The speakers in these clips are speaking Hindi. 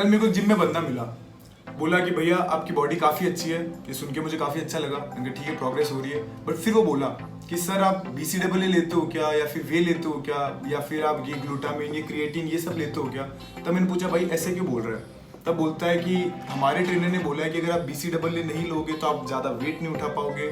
कल मेरे को जिम में बंदा मिला, बोला कि भैया आपकी बॉडी काफ़ी अच्छी है। ये सुन के मुझे काफ़ी अच्छा लगा, मैंने ठीक है प्रोग्रेस हो रही है। बट फिर वो बोला कि सर आप BCAA लेते हो क्या, या फिर वे लेते हो क्या, या फिर आप ये ग्लूटामिन ये क्रिएटिन ये सब लेते हो क्या। तब मैंने पूछा भाई ऐसे क्यों बोल रहा है। तब बोलता है कि हमारे ट्रेनर ने बोला है कि अगर आप BCAA नहीं लोगे तो आप ज़्यादा वेट नहीं उठा पाओगे,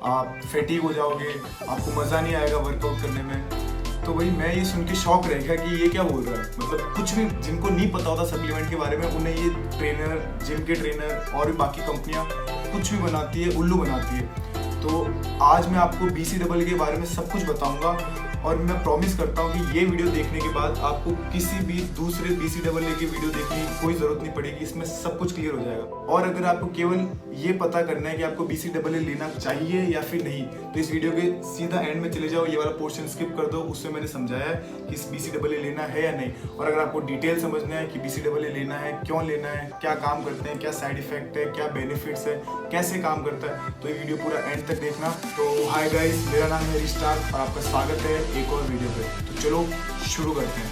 आप फैटीग हो जाओगे, आपको मज़ा नहीं आएगा वर्कआउट करने में। तो वही मैं ये सुन के शॉक रह गया कि ये क्या बोल रहा है। मतलब कुछ भी जिनको नहीं पता होता सप्लीमेंट के बारे में, उन्हें ये ट्रेनर, जिम के ट्रेनर और भी बाकी कंपनियां कुछ भी बनाती है, उल्लू बनाती है। तो आज मैं आपको BCAA के बारे में सब कुछ बताऊंगा और मैं प्रॉमिस करता हूँ कि ये वीडियो देखने के बाद आपको किसी भी दूसरे BCAA की वीडियो देखने की कोई ज़रूरत नहीं पड़ेगी। इसमें सब कुछ क्लियर हो जाएगा। और अगर आपको केवल ये पता करना है कि आपको BCAA लेना चाहिए या फिर नहीं, तो इस वीडियो के सीधा एंड में चले जाओ, ये वाला पोर्शन स्किप कर दो। उसमें मैंने समझाया है कि इस BCAA लेना है या नहीं। और अगर आपको डिटेल समझना है कि BCAA लेना है, क्यों लेना है, क्या काम करते हैं, क्या साइड इफेक्ट है, क्या बेनिफिट्स है, कैसे काम करता है, तो ये वीडियो पूरा एंड तक देखना। तो हाय गाइस, मेरा नाम है रिस्टार और आपका स्वागत है एक और वीडियो पे। तो चलो शुरू करते हैं।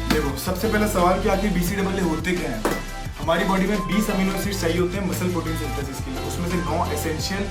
देखो सबसे पहला सवाल कि आखिर BCAA होते क्या हैं। हमारी बॉडी में 20 अमीनो एसिड चाहिए होते हैं मसल प्रोटीन सिंथेसिस के लिए। उसमें से 9 एसेंशियल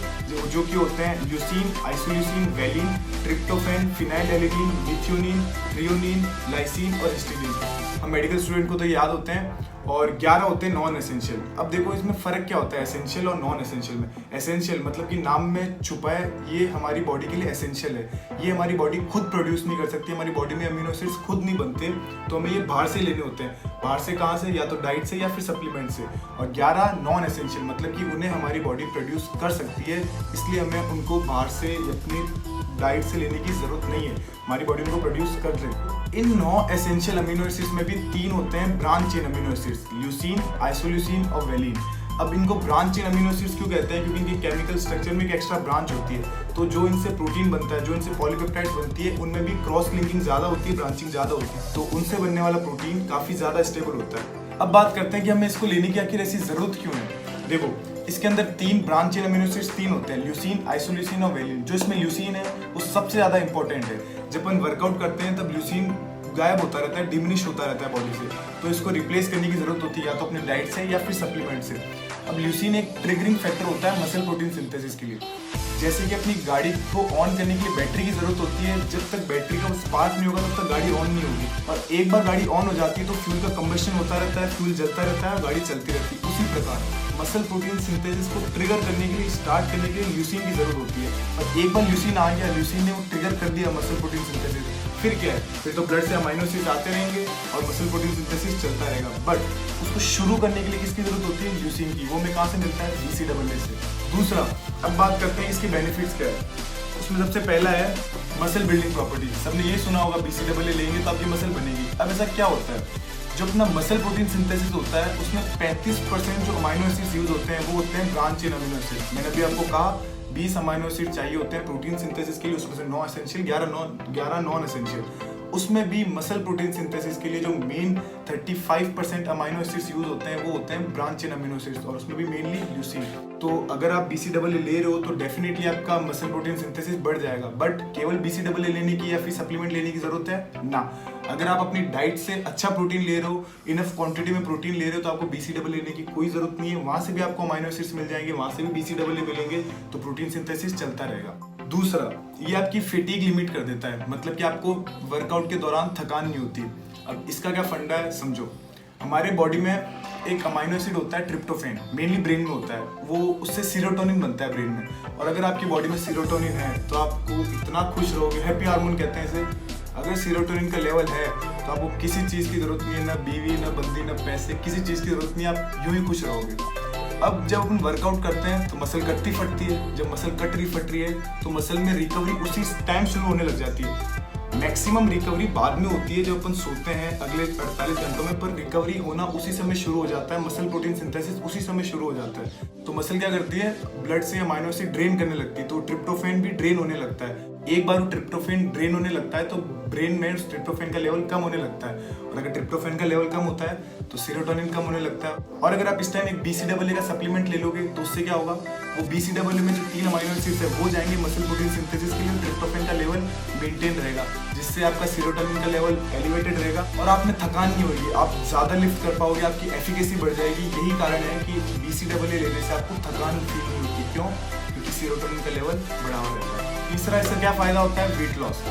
जो कि होते हैं leucine, isoleucine, valine, tryptophan, phenylalanine, methionine, threonine, lysine और हिस्टीडीन। हम मेडिकल स्टूडेंट को तो याद होते हैं। और 11 होते हैं नॉन एसेंशियल। अब देखो इसमें फ़र्क क्या होता है एसेंशियल और नॉन एसेंशियल में। एसेंशियल मतलब कि नाम में छुपा है, ये हमारी बॉडी के लिए एसेंशियल है। ये हमारी बॉडी खुद प्रोड्यूस नहीं कर सकती, हमारी बॉडी में अमीनो एसिड्स खुद नहीं बनते, तो हमें ये बाहर से लेने होते हैं। बाहर से कहाँ से, या तो डाइट से या फिर सप्लीमेंट से। और 11 नॉन एसेंशियल मतलब कि उन्हें हमारी बॉडी प्रोड्यूस कर सकती है, इसलिए हमें उनको बाहर से अपनी डाइट से लेने की ज़रूरत नहीं है, हमारी बॉडी उनको प्रोड्यूस कर रही है। इन 9 एसेंशियल अमीनो एसिड्स में भी 3 होते हैं branch chain amino acids, leucine, isoleucine और वैलिन। अब इनको ब्रांच चेन अमीनो एसिड्स क्यों कहते हैं, क्योंकि इनके केमिकल स्ट्रक्चर में एक एक्स्ट्रा ब्रांच होती है। तो जो इनसे प्रोटीन बनता है, जो इनसे पॉलीपेप्टाइड्स बनती है, उनमें भी क्रॉस लिंकिंग ज़्यादा होती है, ब्रांचिंग ज़्यादा होती है, तो उनसे बनने वाला प्रोटीन काफ़ी ज़्यादा स्टेबल होता है। अब बात करते हैं कि हमें इसको लेने की आखिर ऐसी ज़रूरत क्यों है। देखो इसके अंदर 3 ब्रांच चेन अमीनो एसिड्स 3 होते हैं, ल्यूसीन, आइसोल्यूसिन और वैलिन। जो इसमें ल्यूसीन है वो सबसे ज़्यादा इंपॉर्टेंट है। जब अपन वर्कआउट करते हैं तब ल्यूसीन गायब होता रहता है, डिमिनिश होता रहता है बॉडी से, तो इसको रिप्लेस करने की जरूरत होती है या तो अपने डाइट से या फिर सप्लीमेंट से। अब ल्यूसीन एक ट्रिगरिंग फैक्टर होता है मसल प्रोटीन सिंथेसिस के लिए। जैसे कि अपनी गाड़ी को ऑन करने के लिए बैटरी की जरूरत होती है, जब तक बैटरी का स्पार्क नहीं होगा तब तक गाड़ी ऑन नहीं होगी। और एक बार गाड़ी ऑन हो जाती है तो फ्यूल का कंबशन होता रहता है, फ्यूल जलता रहता है, गाड़ी चलती रहती है। उसी प्रकार मसल प्रोटीन सिंथेसिस को ट्रिगर करने के लिए, स्टार्ट करने के लिए ल्यूसीन की जरूरत होती है। और एक बार ल्यूसीन आ गया, ल्यूसीन ने वो ट्रिगर कर दिया मसल प्रोटीन सिंथेसिस, फिर क्या है, फिर तो ब्लड से अमीनो एसिड्स आते रहेंगे और मसल प्रोटीन सिंथेसिस चलता रहेगा। बट उसको शुरू करने के लिए किसकी जरूरत होती है, ल्यूसीन की। वो हमें कहाँ से मिलता है, BCAA से। दूसरा, अब बात करते हैं इसके बेनिफिट्स क्या है। उसमें सबसे पहला है मसल बिल्डिंग प्रॉपर्टी। सबने ये सुना होगा BCAA लेंगे तो आपकी मसल बनेगी। अब ऐसा क्या होता है, जो अपना मसल प्रोटीन सिंथेसिस होता है उसमें 35% जो अमीनो एसिड्स यूज होते हैं वो होते हैं ब्रांच चेन अमीनो एसिड। मैंने अभी आपको कहा 20 अमीनो एसिड चाहिए होते हैं प्रोटीन सिंथेसिस के लिए, उसमें से 9 एसेंशियल, 11 नॉन एसेंशियल। उसमें भी मसल प्रोटीन सिंथेसिस के लिए जो मेन 35% अमीनो एसिड्स यूज होते हैं वो होते हैं ब्रांच चेन अमीनो एसिड्स, और उसमें भी मेनली ल्यूसीन। तो अगर आप BCAA ले रहे हो तो डेफिनेटली आपका मसल प्रोटीन सिंथेसिस बढ़ जाएगा। बट केवल BCAA लेने की या फिर सप्लीमेंट लेने की जरूरत है ना। अगर आप अपनी डाइट से अच्छा प्रोटीन ले रहे हो, इनफ क्वांटिटी में प्रोटीन ले रहे हो, तो आपको BCAA लेने की कोई जरूरत नहीं है। वहां से भी आपको अमीनो एसिड्स मिल जाएंगे, वहां से भी BCAA मिलेंगे, तो प्रोटीन सिंथेसिस चलता रहेगा। दूसरा, ये आपकी फैटीग लिमिट कर देता है, मतलब कि आपको वर्कआउट के दौरान थकान नहीं होती। अब इसका क्या फंडा है समझो। हमारे बॉडी में एक अमीनो एसिड होता है ट्रिप्टोफैन, मेनली ब्रेन में होता है, वो उससे सीरोटोनिन बनता है ब्रेन में। और अगर आपकी बॉडी में सीरोटोनिन है तो आपको इतना खुश रहोगे, हैप्पी हार्मोन कहते हैं इसे। अगर सीरोटोनिन का लेवल है तो आपको किसी चीज़ की जरूरत नहीं है, ना बीवी, ना बंदी, ना पैसे, किसी चीज़ की जरूरत नहीं है, आप यूं ही खुश रहोगे। अब जब अपन वर्कआउट करते हैं तो मसल कटती फटती है, जब मसल कट रही फट रही है तो मसल में रिकवरी उसी टाइम शुरू होने लग जाती है। मैक्सिमम रिकवरी बाद में होती है जब अपन सोते हैं अगले 48 घंटों में, पर रिकवरी होना उसी समय शुरू हो जाता है, मसल प्रोटीन सिंथेसिस उसी समय शुरू हो जाता है। तो मसल क्या करती है, ब्लड से अमीनो एसिड ड्रेन करने लगती है, तो ट्रिप्टोफैन भी ड्रेन होने लगता है। एक बार वो ट्रिप्टोफैन ड्रेन होने लगता है तो ब्रेन में ट्रिप्टोफैन का लेवल कम होने लगता है, और अगर ट्रिप्टोफैन का लेवल कम होता है तो सेरोटोनिन कम होने लगता है। और अगर आप इस टाइम एक BCAA का सप्लीमेंट ले लोगे तो उससे क्या होगा, वो BCAA में जो 3 अमीनो एसिड्स है वो जाएंगे मसल प्रोटीन सिंथेसिस के लिए, ट्रिप्टोफैन का लेवल मेंटेन रहेगा, जिससे आपका सेरोटोनिन का लेवल एलिवेटेड रहेगा और आप में थकान नहीं होगी, आप ज्यादा लिफ्ट कर पाओगे, आपकी एफिकेसी बढ़ जाएगी। यही कारण है कि BCAA लेने से आपको थकान फील नहीं होती। क्यों? क्योंकि सेरोटोनिन का लेवल बढ़ा हुआ रहता है। तीसरा इसका क्या फायदा होता है, वेट लॉस।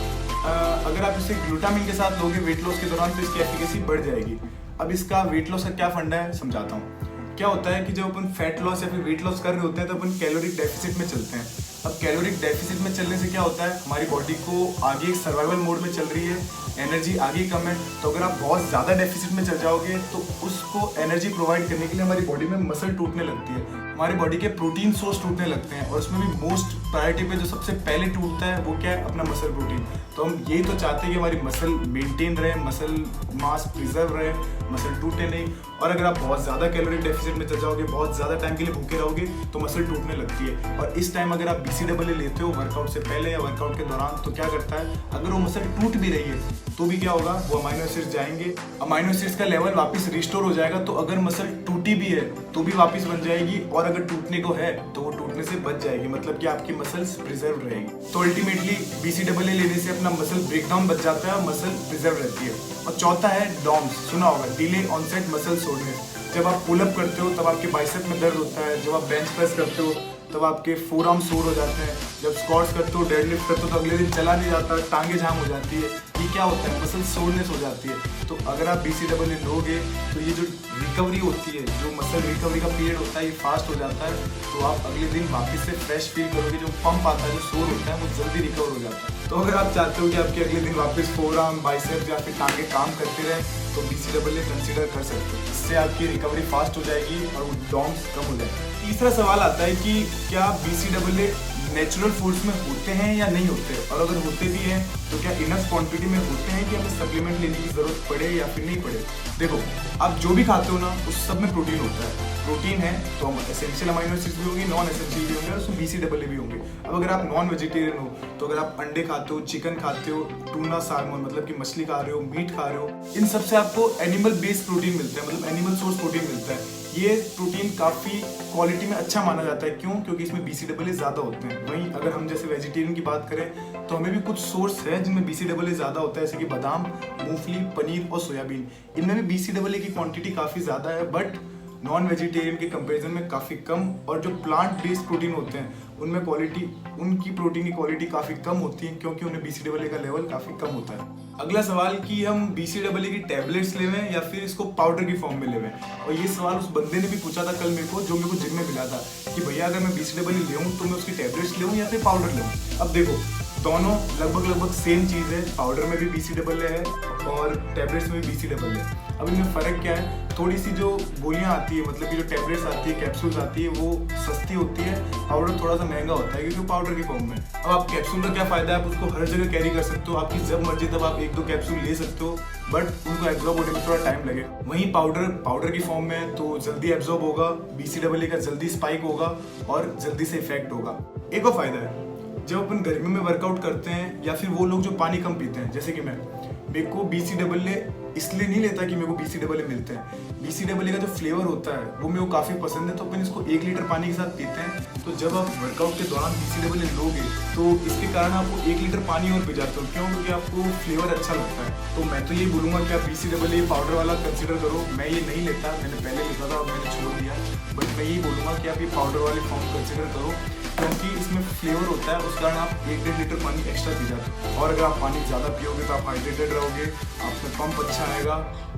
अगर आप इसे ग्लूटामिन के साथ लोगे वेट लॉस के दौरान तो इसकी एफिकेसी बढ़ जाएगी। अब इसका वेट लॉस का क्या फंडा है समझाता हूँ। क्या होता है कि जब अपन फैट लॉस या फिर वेट लॉस कर रहे होते हैं तो अपन कैलोरिक डेफिसिट में चलते हैं। अब कैलोरिक डेफिसिट में चलने से क्या होता है, हमारी बॉडी को आगे एक सर्वाइवल मोड में चल रही है, एनर्जी आगे कम है, तो अगर आप बहुत ज़्यादा डेफिसिट में चल जाओगे तो उसको एनर्जी प्रोवाइड करने के लिए हमारी बॉडी में मसल टूटने लगती है, हमारी बॉडी के प्रोटीन सोर्स टूटने लगते हैं। और उसमें भी मोस्ट प्रायोरिटी पे जो सबसे पहले टूटता है वो क्या है, अपना मसल प्रोटीन। तो हम यही तो चाहते हैं कि हमारी मसल मेंटेन रहे, मसल मास प्रिजर्व रहे, मसल टूटे नहीं। और अगर आप बहुत ज़्यादा कैलोरी डेफिसिट में चल जाओगे, बहुत ज़्यादा टाइम के लिए भूखे रहोगे तो मसल टूटने लगती है। और इस टाइम अगर आप BCAA लेते हो वर्कआउट से पहले या वर्कआउट के दौरान तो क्या करता है, अगर वो मसल टूट भी रही है तो भी क्या होगा, वो अमीनो एसिड्स जाएंगे, अमीनो एसिड्स का लेवल वापस रिस्टोर हो जाएगा। तो अगर मसल टूटी भी है तो भी वापस बन जाएगी, और अगर टूटने को है तो वो टूटने से बच जाएगी, मतलब कि आपकी मसल्स प्रिजर्व रहेगी। तो अल्टीमेटली BCAA लेने से अपना मसल ब्रेकडाउन बच जाता है और मसल प्रिजर्व रहती है। और चौथा है DOMS, सुना होगा, डिले ऑनसेट मसल सोरनेस। जब आप पुलअप करते हो तब आपके बाइसेप में दर्द होता है, जब आप बेंच प्रेस करते हो तब आपके फोरआर्म सोर हो जाते हैं, जब स्क्वाट्स करते हो, डेडलिफ्ट करते हो तो अगले दिन चला नहीं जाता, टांगे जाम हो जाती है। ये क्या होता है, मसल सोरनेस हो जाती है। तो अगर आप BCAA लोगे तो ये जो रिकवरी होती है, जो मसल रिकवरी का पीरियड होता है, ये फास्ट हो जाता है। तो आप अगले दिन वापस से फ्रेश फील करोगे, जो पंप आता है, जो सोर होता है, वो जल्दी रिकवर हो जाता है। तो अगर आप चाहते हो कि आपके अगले दिन वापस फोरआर्म, बाइसेप या फिर टांगे काम करते रहे तो BCAA कंसीडर कर सकते हो। इससे आपकी रिकवरी फास्ट हो जाएगी और वो DOMS कम हो जाएगी। तीसरा सवाल आता है कि क्या BCAA नेचुरल फूड्स में होते हैं या नहीं होते, और अगर होते भी हैं तो क्या इनफ क्वांटिटी में होते हैं कि हमें सप्लीमेंट लेने की जरूरत पड़े या फिर नहीं पड़े। देखो, आप जो भी खाते हो ना उस सब में प्रोटीन होता है। प्रोटीन है तो हम एसेंशियल अमीनो एसिड्स भी होंगे, नॉन एसेंशियल भी होंगे और उसमें BCAA भी होंगे। अब अगर आप नॉन वेजिटेरियन हो तो अगर आप अंडे खाते हो, चिकन खाते हो, टूना साल्मन मतलब कि मछली खा रहे हो, मीट खा रहे हो, इन सब से आपको एनिमल बेस्ड प्रोटीन मिलता है, मतलब एनिमल सोर्स प्रोटीन मिलता है। ये प्रोटीन काफ़ी क्वालिटी में अच्छा माना जाता है। क्यों? क्योंकि इसमें BCAA ज़्यादा होते हैं। वहीं अगर हम जैसे वेजिटेरियन की बात करें तो हमें भी कुछ सोर्स है जिनमें BCAA ज़्यादा होता है, जैसे कि बादाम, मूंगफली, पनीर और सोयाबीन। इनमें भी BCAA की क्वांटिटी काफ़ी ज़्यादा है, बट नॉन वेजिटेरियन के कंपैरिजन में काफ़ी कम। और जो प्लांट बेस्ड प्रोटीन होते हैं उनमें उनकी प्रोटीन की क्वालिटी काफ़ी कम होती है, क्योंकि उन्हें BCAA का लेवल काफ़ी कम होता है। अगला सवाल कि हम BCAA की टैबलेट्स लेवें या फिर इसको पाउडर की फॉर्म में लेवें। और ये सवाल उस बंदे ने भी पूछा था कल मेरे को, जो मेरे को जिम में मिला था, कि भैया अगर मैं BCAA लूँ तो मैं उसकी टैबलेट्स लूँ या फिर पाउडर लूँ। अब देखो, दोनों लगभग सेम चीज़ है। पाउडर में भी BCAA है और टैबलेट्स में भी BCAA है। अब इनमें फ़र्क क्या है, थोड़ी सी जो गोलियां आती है, मतलब कि जो टैबलेट्स आती है, कैप्सूल्स आती है, वो सस्ती होती है। पाउडर थोड़ा सा महंगा होता है क्योंकि पाउडर की फॉर्म में। अब आप कैप्सूल का क्या फ़ायदा है, आप उसको हर जगह कैरी कर सकते हो, आपकी जब मर्जी तब आप 1-2 कैप्सूल ले सकते हो, बट उनको एब्जॉर्ब होने में थोड़ा टाइम लगे। वहीं पाउडर की फॉर्म में तो जल्दी एब्जॉर्ब होगा, BCAA का जल्दी स्पाइक होगा और जल्दी से इफेक्ट होगा। एक और फायदा है, जब अपन गर्मी में वर्कआउट करते हैं या फिर वो लोग जो पानी कम पीते हैं, जैसे कि मेरे को BCAA इसलिए नहीं लेता कि मेरे को BCAA मिलते हैं। BCAA का जो फ्लेवर होता है वो मेरे को काफ़ी पसंद है, तो अपन इसको 1 लीटर पानी के साथ पीते हैं। तो जब आप वर्कआउट के दौरान BCAA लोगे तो इसके कारण आपको 1 लीटर पानी और पी जाते हो। क्यों? क्योंकि आपको फ्लेवर अच्छा लगता है। तो मैं तो ये बोलूँगा कि आप BCAA पाउडर वाला कंसिडर करो। मैं ये नहीं लेता, मैंने पहले लेता था और मैंने छोड़ दिया, बट मैं यही बोलूँगा कि आप ये पाउडर वाले फॉर्म कंसिडर करो, क्योंकि इसमें फ्लेवर होता है, उस कारण आप 1-1.5 लीटर पानी एक्स्ट्रा पी जाते हो। और अगर आप पानी ज़्यादा पियोगे तो आप हाइड्रेटेड रहोगे, आप में पंप अच्छा आएगा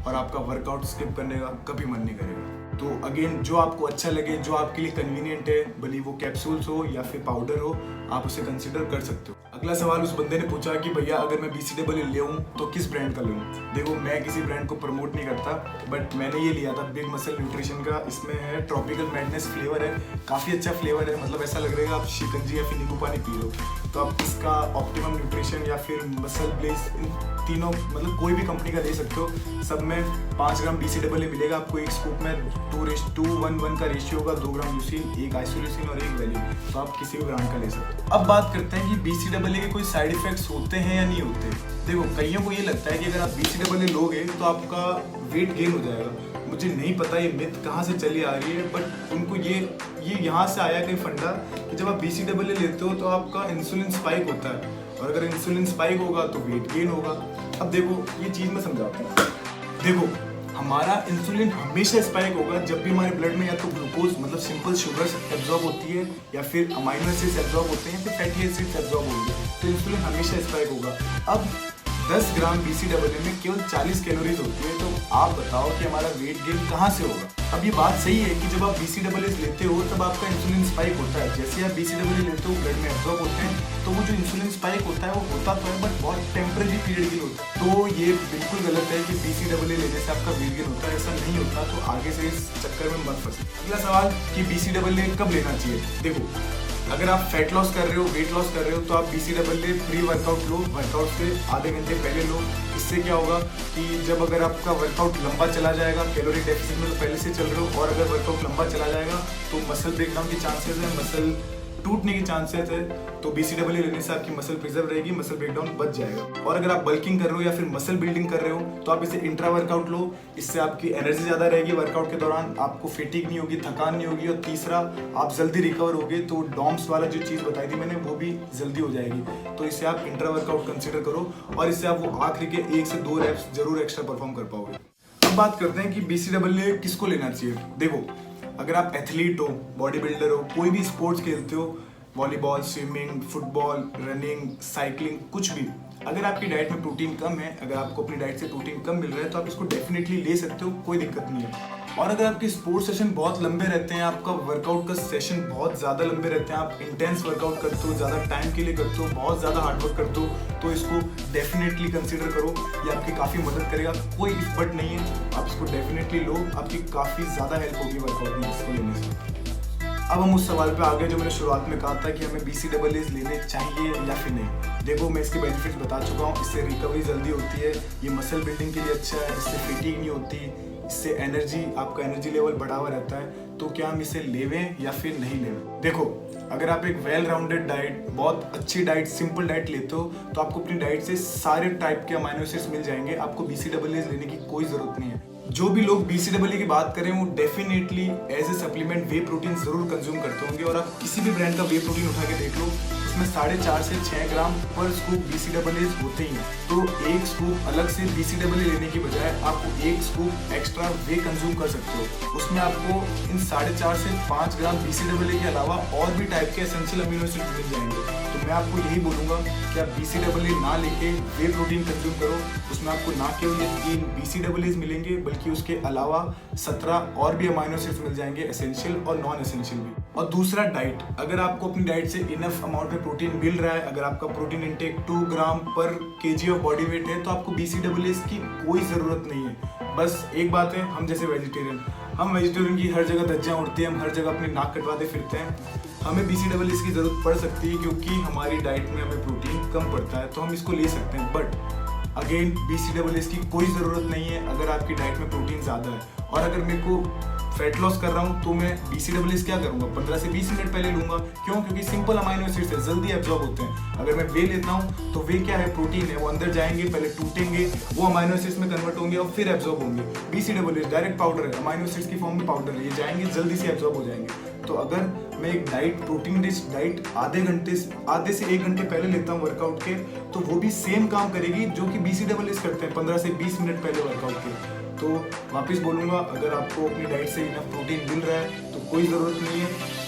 और आपका वर्कआउट स्किप करने का कभी मन नहीं करेगा। तो अगेन, जो आपको अच्छा लगे, जो आपके लिए कन्वीनियंट है, भले वो कैप्सूल्स हो या फिर पाउडर हो, आप उसे कंसीडर कर सकते हो। अगला सवाल उस बंदे ने पूछा कि भैया अगर मैं BCAA लूँ तो किस ब्रांड का लूँ। देखो, मैं किसी ब्रांड को प्रमोट नहीं करता, बट मैंने ये लिया था बिग मसल न्यूट्रिशन का। इसमें है ट्रॉपिकल मैडनेस फ्लेवर है, काफ़ी अच्छा फ्लेवर है, मतलब ऐसा लग रहा है आप शिकंजी या फिर नींबू पानी पी लो। तो आप इसका ऑप्टिमम न्यूट्रिशन या फिर मसल ब्लेस, इन तीनों मतलब कोई भी कंपनी का ले सकते हो। सब में 5 ग्राम BCAA मिलेगा आपको एक स्कूप में। 2:1 का रेशियो होगा, 2 ग्राम ल्यूसीन, 1 आइसोल्यूसिन और 1 वैलिन। तो आप किसी भी ब्रांड का ले सकते हो। अब बात करते हैं कि BCAA के कोई साइड इफेक्ट्स होते हैं या नहीं होते। देखो, कईयों को ये लगता है कि अगर आप BCAA लोगे तो आपका वेट गेन हो जाएगा, मुझे नहीं पता ये मिथ कहाँ से चली आ रही है, बट उनको ये यहाँ से आया कहीं फंडा कि जब आप BCAA लेते हो तो आपका इंसुलिन स्पाइक होता है, और अगर इंसुलिन स्पाइक होगा तो वेट गेन होगा। अब देखो ये चीज़ मैं समझाता हूँ। देखो हमारा इंसुलिन हमेशा स्पाइक होगा जब भी हमारे ब्लड में या तो ग्लूकोज मतलब सिंपल शुगर्स एब्जॉर्ब होती है, या फिर अमाइनो एसिड्स एब्जॉर्ब होते हैं, या फिर फैटी एसिड्स एब्जॉर्ब होंगे, तो इंसुलिन हमेशा स्पाइक होगा। अब 10 ग्राम BCAA में केवल 40 कैलोरीज होती है, तो आप बताओ कि हमारा वेट गेन कहाँ से होगा। अब ये बात सही है कि जब आप BCAA लेते हो तब आपका इंसुलिन स्पाइक होता है, जैसे आप BCAA लेते हो ब्लड में एब्जॉर्ब होते हैं, तो वो जो इंसुलिन स्पाइक होता है वो होता तो है बट बहुत टेम्परेरी पीरियड के लिए होता है। तो ये बिल्कुल गलत है कि BCAA लेने से आपका वेट गेन होता है, ऐसा नहीं होता। तो आगे से इस चक्कर में मत फंसे। अगला सवाल कि BCAA कब लेना चाहिए। देखो अगर आप फैट लॉस कर रहे हो, वेट लॉस कर रहे हो, तो आप BCAA प्री वर्कआउट लो, वर्कआउट से आधे घंटे पहले लो। इससे क्या होगा कि जब अगर आपका वर्कआउट लंबा चला जाएगा, कैलोरी डेफिसिट में तो पहले से चल रहे हो, और अगर वर्कआउट लंबा चला जाएगा तो मसल ब्रेकडाउन के चांसेस है, मसल टूटने के चांसेस है। तो BCAA लेने से आपकी मसल प्रिजर्व रहेगी, मसल ब्रेकडाउन बच जाएगा। और अगर आप बल्किंग कर रहे हो या फिर मसल बिल्डिंग कर रहे हो तो आप इसे इंट्रा वर्कआउट लो, इससे आपकी एनर्जी ज़्यादा रहेगी वर्कआउट के दौरान, आपको फेटिक नहीं होगी, थकान नहीं होगी, और तीसरा आप जल्दी रिकवर होगे। तो डॉम्स वाला जो चीज़ बताई थी मैंने वो भी जल्दी हो जाएगी। तो इससे आप इंट्रा वर्कआउट कंसिडर करो, और इससे आप वो आखिरी के 1 से 2 रेप्स जरूर एक्स्ट्रा परफॉर्म कर पाओगे। अब बात करते हैं कि BCAA किसको लेना चाहिए। देखो अगर आप एथलीट हो, बॉडी बिल्डर हो, कोई भी स्पोर्ट्स खेलते हो, volleyball, swimming, football, running, cycling, कुछ भी, अगर आपकी डाइट में प्रोटीन कम है, अगर आपको अपनी डाइट से प्रोटीन कम मिल रहा है तो आप इसको डेफिनेटली ले सकते हो, कोई दिक्कत नहीं है। और अगर आपके स्पोर्ट्स सेशन बहुत लंबे रहते हैं, आपका वर्कआउट का सेशन बहुत ज़्यादा लंबे रहते हैं, आप इंटेंस वर्कआउट करते हो, ज़्यादा टाइम के लिए करते हो, बहुत ज़्यादा हार्डवर्क करते हो, तो इसको डेफिनेटली कंसिडर करो। ये आपकी काफ़ी मदद करेगा, कोई बट नहीं है, आप इसको डेफिनेटली लो, आपकी काफ़ी ज़्यादा हेल्प होगी वर्कआउट में इसको लेने से। अब हम उस सवाल पे आ गए जो मैंने शुरुआत में कहा था कि हमें BCAA लेने चाहिए या फिर नहीं। देखो मैं इसके बेनिफिट्स बता चुका हूँ। इससे रिकवरी जल्दी होती है, ये मसल बिल्डिंग के लिए अच्छा है, इससे फैटिग नहीं होती, इससे एनर्जी, आपका एनर्जी लेवल बढ़ा हुआ रहता है। तो क्या हम इसे लेवें या फिर नहीं लेवें। देखो अगर आप एक वेल राउंडेड डाइट, बहुत अच्छी डाइट, सिंपल डाइट लेते हो तो आपको अपनी डाइट से सारे टाइप के अमाइनो एसिड्स मिल जाएंगे, आपको BCAA लेने की कोई ज़रूरत नहीं है। जो भी लोग BCAA की बात करें वो definitely as a supplement whey protein जरूर कंज्यूम करते होंगे, और आप किसी भी ब्रांड का वे प्रोटीन उठा के देख लो, उसमें 4.5 से 6 ग्राम पर स्कूप BCAA होते ही हैं। तो एक स्कूप अलग से BCAA लेने की बजाय आपको एक स्कूप एक्स्ट्रा वे कंज्यूम कर सकते हो। उसमें आपको इन 4.5 से 5 ग्राम BCAA के अलावा और भी टाइप के एसेंशियल अमीनो एसिड मिल जाएंगे। तो मैं आपको यही बोलूँगा कि आप BCAA ना लेके वे प्रोटीन कंज्यूम करो। उसमें आपको ना केवल ये 3 BCAAs मिलेंगे बल्कि उसके अलावा 17 और भी अमाइनो एसिड्स मिल जाएंगे, एसेंशियल और नॉन एसेंशियल भी। और दूसरा डाइट, अगर आपको अपनी डाइट से इनफ अमाउंट में प्रोटीन मिल रहा है, अगर आपका प्रोटीन इंटेक 2 ग्राम पर kg ऑफ बॉडी वेट है, तो आपको BCAAs की कोई ज़रूरत नहीं है। बस एक बात है, हम जैसे हम वेजिटेरियन की हर जगह धज्जियाँ उड़ती हैं, हम हर जगह अपनी नाक कटवाते फिरते हैं, हमें BCAAs की ज़रूरत पड़ सकती है क्योंकि हमारी डाइट में हमें प्रोटीन कम पड़ता है, तो हम इसको ले सकते हैं। बट अगेन BCAAs की कोई ज़रूरत नहीं है अगर आपकी डाइट में प्रोटीन ज़्यादा है। और अगर मेरे को फैट लॉस कर रहा हूँ तो मैं BCAAs क्या करूँगा, 15 से 20 मिनट पहले लूँगा। क्यों? क्योंकि सिंपल अमाइनो एसिड्स है, जल्दी एब्जॉर्ब होते हैं। अगर मैं वे लेता हूँ तो वे क्या है, प्रोटीन है, वो अंदर जाएंगे, पहले टूटेंगे, वो अमाइनो एसिड्स में कन्वर्ट होंगे और फिर एब्जॉर्ब होंगे। BCAAs डायरेक्ट पाउडर है, अमाइनो एसिड्स की फॉर्म में पाउडर है, ये जाएंगे, जल्दी से एब्जॉर्ब हो जाएंगे। तो अगर मैं एक डाइट, प्रोटीन रिच डाइट आधे से 1 घंटे पहले लेता हूँ वर्कआउट के, तो वो भी सेम काम करेगी जो कि BCAAs करते हैं 15 से 20 मिनट पहले वर्कआउट के। तो वापस बोलूँगा, अगर आपको अपनी डाइट से इनफ प्रोटीन मिल रहा है तो कोई ज़रूरत नहीं है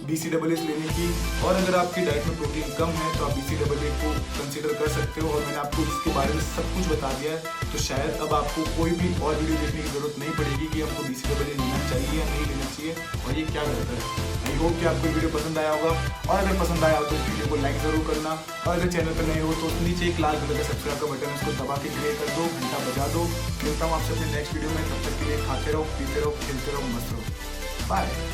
BCAAs लेने की। और अगर आपकी डाइट में प्रोटीन कम है तो आप BCAA को कंसीडर कर सकते हो। और मैंने आपको इसके बारे में सब कुछ बता दिया है, तो शायद अब आपको कोई भी और वीडियो देखने की ज़रूरत नहीं पड़ेगी कि हमको BCAA लेना चाहिए या नहीं लेना चाहिए और ये क्या करता है। आई होप कि आपको वीडियो पसंद आया होगा, और अगर पसंद आया हो तो इस वीडियो को लाइक ज़रूर करना, और अगर चैनल पर नए हो तो नीचे एक लाल कलर का सब्सक्राइब का बटन है, उसको दबा के क्लिक कर दो, घंटा बजा दो। मिलता हूँ आपसे अपने नेक्स्ट वीडियो में, तब तक के लिए खाते रहो, पीते रहो, खेलते रहो, मस्त रहो, बाय।